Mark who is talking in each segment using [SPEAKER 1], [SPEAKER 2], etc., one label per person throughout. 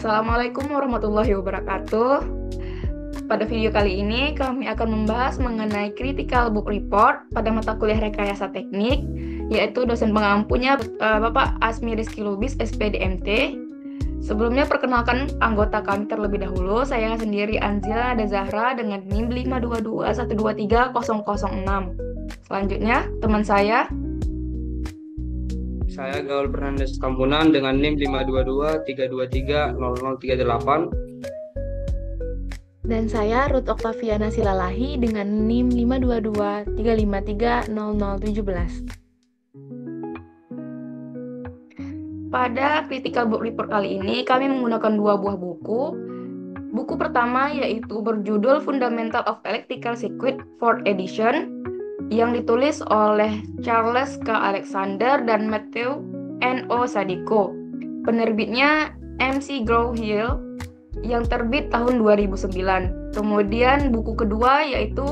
[SPEAKER 1] Assalamualaikum warahmatullahi wabarakatuh. Pada video kali ini kami akan membahas mengenai Critical Book Report pada mata kuliah Rekayasa Teknik, yaitu dosen pengampunya Bapak Asmi Rizky Lubis, SPDMT. Sebelumnya perkenalkan anggota kami terlebih dahulu. Saya sendiri Anzila Zahra dengan NIM 522123006. Selanjutnya teman saya
[SPEAKER 2] Gaul Fernandes Tambunan dengan NIM 522323038.
[SPEAKER 3] Dan saya Ruth Oktaviana Silalahi dengan NIM 522353017.
[SPEAKER 1] Pada Critical Book Report kali ini kami menggunakan dua buah buku. Buku pertama yaitu berjudul Fundamental of Electrical Circuit 4th edition yang ditulis oleh Charles K. Alexander dan Matthew N.O. Sadiko. Penerbitnya MC Grow-Hill yang terbit tahun 2009. Kemudian buku kedua yaitu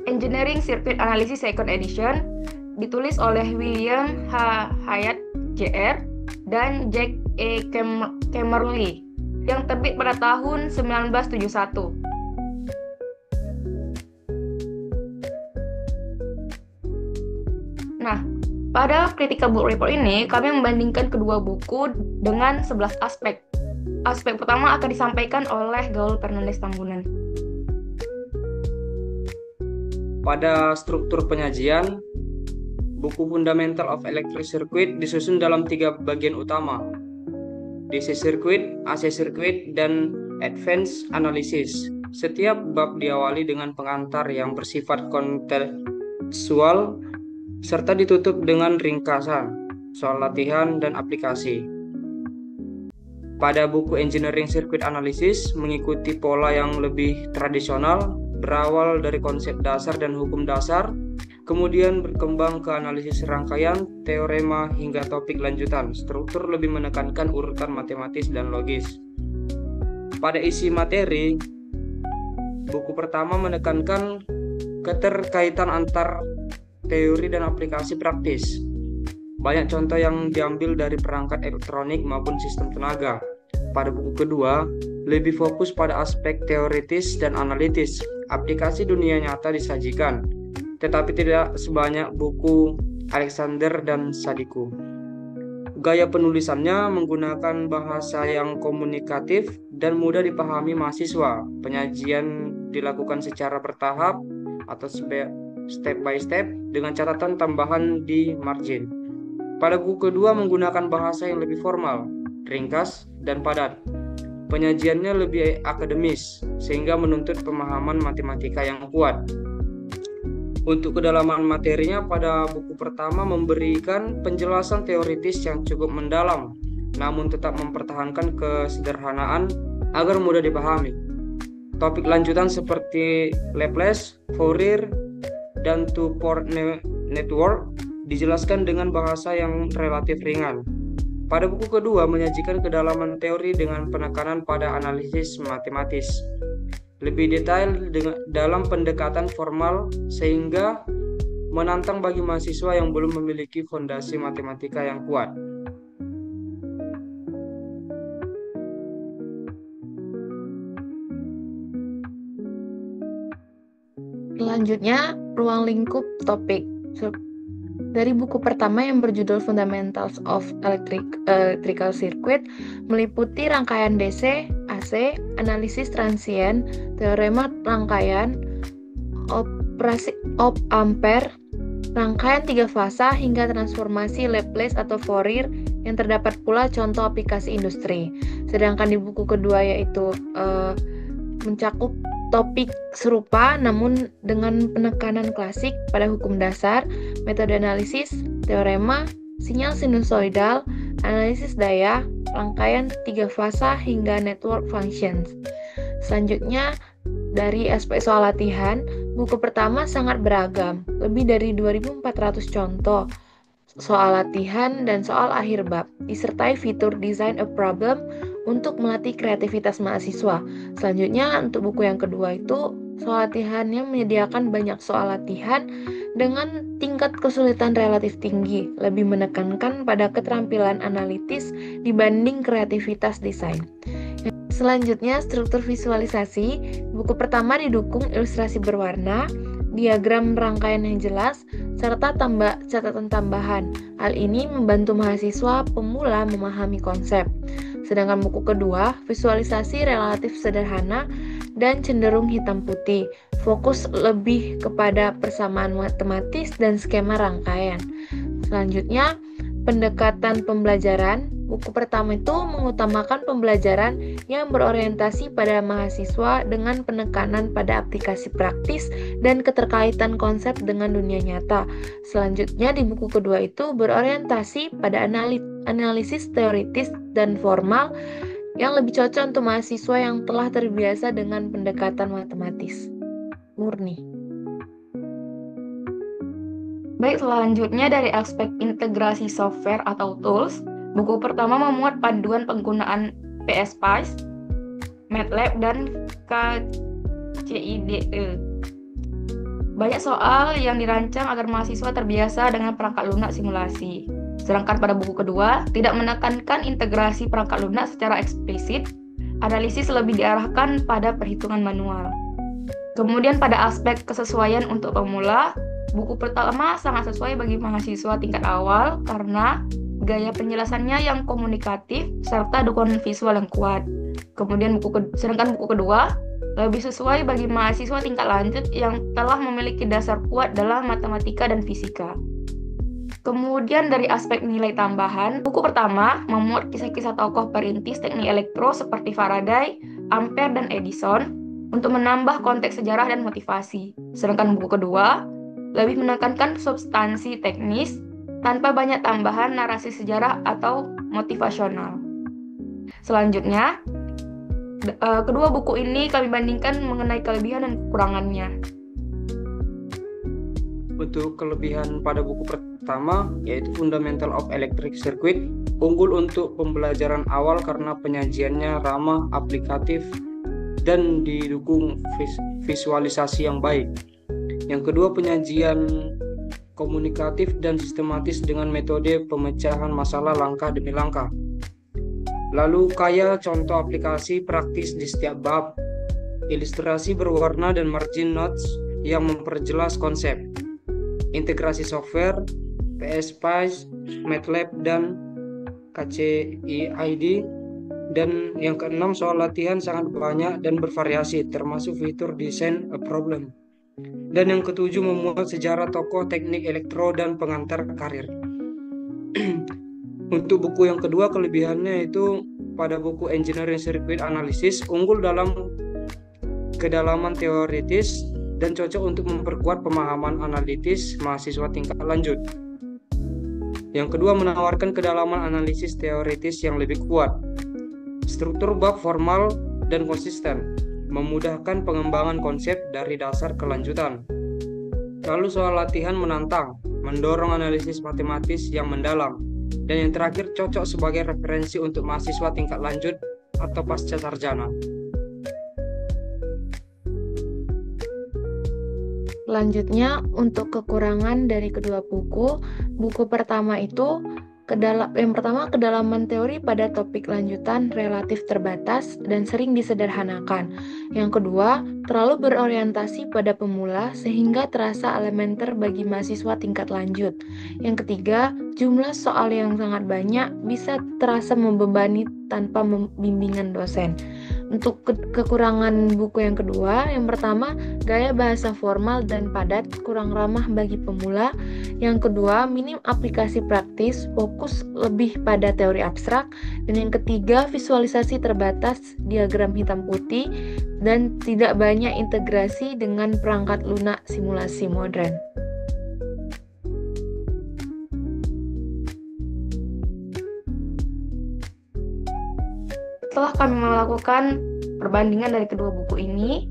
[SPEAKER 1] Engineering Circuit Analysis 2nd edition ditulis oleh William H. Hyatt Jr. dan Jack E. Kamerly yang terbit pada tahun 1971. Nah, pada Critical Book Report ini kami membandingkan kedua buku dengan 11 aspek. Aspek pertama akan disampaikan oleh Gaul Fernandes Tambunan.
[SPEAKER 2] Pada struktur penyajian, buku Fundamental of Electric Circuit disusun dalam 3 bagian utama: DC Circuit, AC Circuit, dan Advanced Analysis. Setiap bab diawali dengan pengantar yang bersifat kontekstual serta ditutup dengan ringkasan, soal latihan, dan aplikasi. Pada buku Engineering Circuit Analysis mengikuti pola yang lebih tradisional, berawal dari konsep dasar dan hukum dasar, kemudian berkembang ke analisis rangkaian, teorema, hingga topik lanjutan. Struktur lebih menekankan urutan matematis dan logis. Pada isi materi, buku pertama menekankan keterkaitan antar teori dan aplikasi praktis. Banyak contoh yang diambil dari perangkat elektronik maupun sistem tenaga. Pada buku kedua, lebih fokus pada aspek teoritis dan analitis. Aplikasi dunia nyata disajikan, tetapi tidak sebanyak buku Alexander dan Sadiko. Gaya penulisannya menggunakan bahasa yang komunikatif dan mudah dipahami mahasiswa. Penyajian dilakukan secara bertahap atau step by step dengan catatan tambahan di margin. Pada buku kedua menggunakan bahasa yang lebih formal, ringkas, dan padat. Penyajiannya lebih akademis sehingga menuntut pemahaman matematika yang kuat. Untuk kedalaman materinya, pada buku pertama memberikan penjelasan teoritis yang cukup mendalam, namun tetap mempertahankan kesederhanaan agar mudah dipahami. Topik lanjutan seperti Laplace, Fourier, dan two-port network dijelaskan dengan bahasa yang relatif ringan. Pada buku kedua menyajikan kedalaman teori dengan penekanan pada analisis matematis. Lebih detail dalam pendekatan formal sehingga menantang bagi mahasiswa yang belum memiliki fondasi matematika yang kuat.
[SPEAKER 3] Selanjutnya, ruang lingkup topik. Dari buku pertama yang berjudul Fundamentals of Electrical Circuit meliputi rangkaian DC, AC, analisis transient, teorema rangkaian, operasi op ampere, rangkaian 3 fasa hingga transformasi Laplace atau Fourier, yang terdapat pula contoh aplikasi industri. Sedangkan di buku kedua yaitu mencakup topik serupa namun dengan penekanan klasik pada hukum dasar, metode analisis, teorema, sinyal sinusoidal, analisis daya, rangkaian 3 fasa hingga network functions. Selanjutnya, dari aspek soal latihan, buku pertama sangat beragam, lebih dari 2.400 contoh soal latihan dan soal akhir bab, disertai fitur design a problem untuk melatih kreativitas mahasiswa. Selanjutnya, untuk buku yang kedua itu, soal latihannya menyediakan banyak soal latihan dengan tingkat kesulitan relatif tinggi, lebih menekankan pada keterampilan analitis dibanding kreativitas desain. Selanjutnya, struktur visualisasi. Buku pertama didukung ilustrasi berwarna, diagram rangkaian yang jelas, serta catatan tambahan. Hal ini membantu mahasiswa pemula memahami konsep. Sedangkan buku kedua, visualisasi relatif sederhana dan cenderung hitam putih. Fokus lebih kepada persamaan matematis dan skema rangkaian. Selanjutnya, pendekatan pembelajaran. Buku pertama itu mengutamakan pembelajaran yang berorientasi pada mahasiswa dengan penekanan pada aplikasi praktis dan keterkaitan konsep dengan dunia nyata. Selanjutnya di buku kedua itu berorientasi pada analisis teoritis dan formal yang lebih cocok untuk mahasiswa yang telah terbiasa dengan pendekatan matematis murni.
[SPEAKER 1] Baik, selanjutnya dari aspek integrasi software atau tools, buku pertama memuat panduan penggunaan PSPice, MATLAB, dan KCIDE. Banyak soal yang dirancang agar mahasiswa terbiasa dengan perangkat lunak simulasi. Sedangkan pada buku kedua, tidak menekankan integrasi perangkat lunak secara eksplisit, analisis lebih diarahkan pada perhitungan manual. Kemudian pada aspek kesesuaian untuk pemula, buku pertama sangat sesuai bagi mahasiswa tingkat awal karena gaya penjelasannya yang komunikatif serta dukungan visual yang kuat. Kemudian sedangkan buku kedua lebih sesuai bagi mahasiswa tingkat lanjut yang telah memiliki dasar kuat dalam matematika dan fisika. Kemudian dari aspek nilai tambahan, buku pertama memuat kisah-kisah tokoh perintis teknik elektro seperti Faraday, Ampere, dan Edison untuk menambah konteks sejarah dan motivasi. Sedangkan buku kedua lebih menekankan substansi teknis tanpa banyak tambahan narasi sejarah atau motivasional. Selanjutnya, kedua buku ini kami bandingkan mengenai kelebihan dan kekurangannya.
[SPEAKER 2] Untuk kelebihan pada buku pertama, yaitu Fundamental of Electric Circuit, unggul untuk pembelajaran awal karena penyajiannya ramah, aplikatif, dan didukung visualisasi yang baik. Yang kedua, penyajian komunikatif dan sistematis dengan metode pemecahan masalah langkah demi langkah. Lalu kaya contoh aplikasi praktis di setiap bab, ilustrasi berwarna dan margin notes yang memperjelas konsep, integrasi software, PSPice, MATLAB, dan KCID. Dan yang keenam, soal latihan sangat banyak dan bervariasi, termasuk fitur design a problem. Dan yang ketujuh, memuat sejarah tokoh teknik elektro dan pengantar karir. Untuk buku yang kedua, kelebihannya itu pada buku Engineering Circuit Analysis, unggul dalam kedalaman teoritis dan cocok untuk memperkuat pemahaman analitis mahasiswa tingkat lanjut. Yang kedua, menawarkan kedalaman analisis teoritis yang lebih kuat. Struktur bab formal dan konsisten, memudahkan pengembangan konsep dari dasar ke lanjutan. Lalu soal latihan menantang, mendorong analisis matematis yang mendalam. Dan yang terakhir, cocok sebagai referensi untuk mahasiswa tingkat lanjut atau pasca sarjana.
[SPEAKER 3] Selanjutnya, untuk kekurangan dari kedua buku pertama itu yang pertama, kedalaman teori pada topik lanjutan relatif terbatas dan sering disederhanakan. Yang kedua, terlalu berorientasi pada pemula sehingga terasa elementer bagi mahasiswa tingkat lanjut. Yang ketiga, jumlah soal yang sangat banyak bisa terasa membebani tanpa bimbingan dosen. Untuk kekurangan buku yang kedua, yang pertama, gaya bahasa formal dan padat kurang ramah bagi pemula. Yang kedua, minim aplikasi praktis, fokus lebih pada teori abstrak. Dan yang ketiga, visualisasi terbatas, diagram hitam putih, dan tidak banyak integrasi dengan perangkat lunak simulasi modern.
[SPEAKER 1] Setelah kami melakukan perbandingan dari kedua buku ini,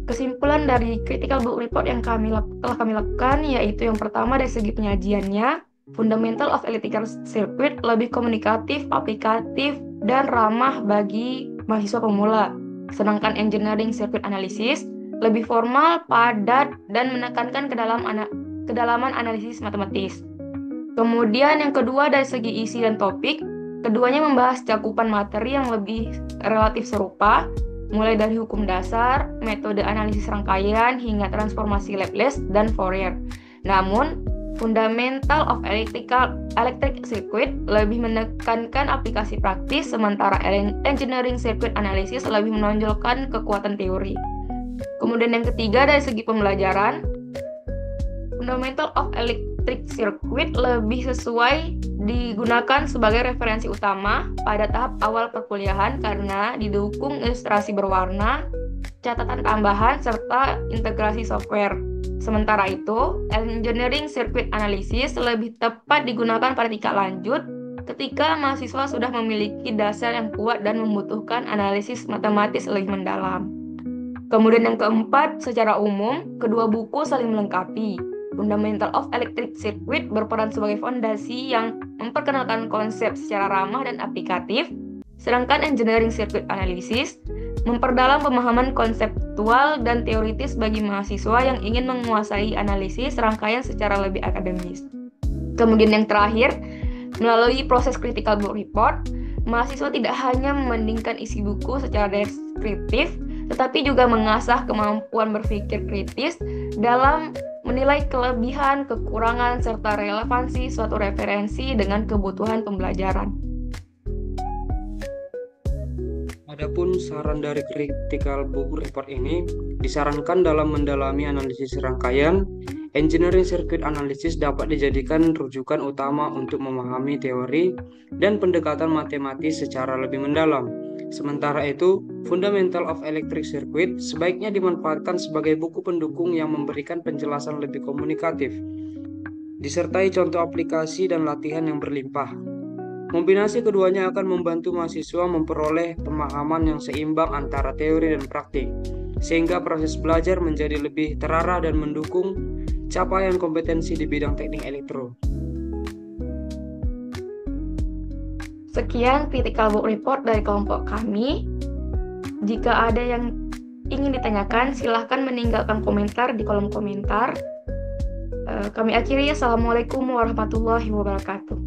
[SPEAKER 1] kesimpulan dari critical book report yang telah kami lakukan yaitu yang pertama, dari segi penyajiannya, Fundamental of Electrical Circuit lebih komunikatif, aplikatif, dan ramah bagi mahasiswa pemula. Sedangkan Engineering Circuit Analysis lebih formal, padat, dan menekankan kedalaman analisis matematis. Kemudian yang kedua, dari segi isi dan topik, Keduanya membahas cakupan materi yang lebih relatif serupa, mulai dari hukum dasar, metode analisis rangkaian, hingga transformasi Laplace dan Fourier. Namun, Fundamental of Electric Circuit lebih menekankan aplikasi praktis, sementara Engineering Circuit Analysis lebih menonjolkan kekuatan teori. Kemudian yang ketiga, dari segi pembelajaran, Fundamental of Electric Circuit lebih sesuai digunakan sebagai referensi utama pada tahap awal perkuliahan karena didukung ilustrasi berwarna, catatan tambahan, serta integrasi software. Sementara itu, Engineering Circuit Analysis lebih tepat digunakan pada tingkat lanjut ketika mahasiswa sudah memiliki dasar yang kuat dan membutuhkan analisis matematis lebih mendalam. Kemudian yang keempat, secara umum, kedua buku saling melengkapi. Fundamental of Electric Circuit berperan sebagai fondasi yang memperkenalkan konsep secara ramah dan aplikatif, sedangkan Engineering Circuit Analysis memperdalam pemahaman konseptual dan teoritis bagi mahasiswa yang ingin menguasai analisis rangkaian secara lebih akademis. Kemudian yang terakhir, melalui proses critical book report, mahasiswa tidak hanya membandingkan isi buku secara deskriptif, tetapi juga mengasah kemampuan berpikir kritis dalam menilai kelebihan, kekurangan, serta relevansi suatu referensi dengan kebutuhan pembelajaran.
[SPEAKER 2] Adapun saran dari critical book report ini disarankan dalam mendalami analisis rangkaian, Engineering Circuit Analysis dapat dijadikan rujukan utama untuk memahami teori dan pendekatan matematis secara lebih mendalam. Sementara itu, Fundamental of Electric Circuit sebaiknya dimanfaatkan sebagai buku pendukung yang memberikan penjelasan lebih komunikatif, disertai contoh aplikasi dan latihan yang berlimpah. Kombinasi keduanya akan membantu mahasiswa memperoleh pemahaman yang seimbang antara teori dan praktik, sehingga proses belajar menjadi lebih terarah dan mendukung capaian kompetensi di bidang teknik elektro.
[SPEAKER 1] Sekian critical book report dari kelompok kami. Jika ada yang ingin ditanyakan, silahkan meninggalkan komentar di kolom komentar. Kami akhiri. Assalamualaikum warahmatullahi wabarakatuh.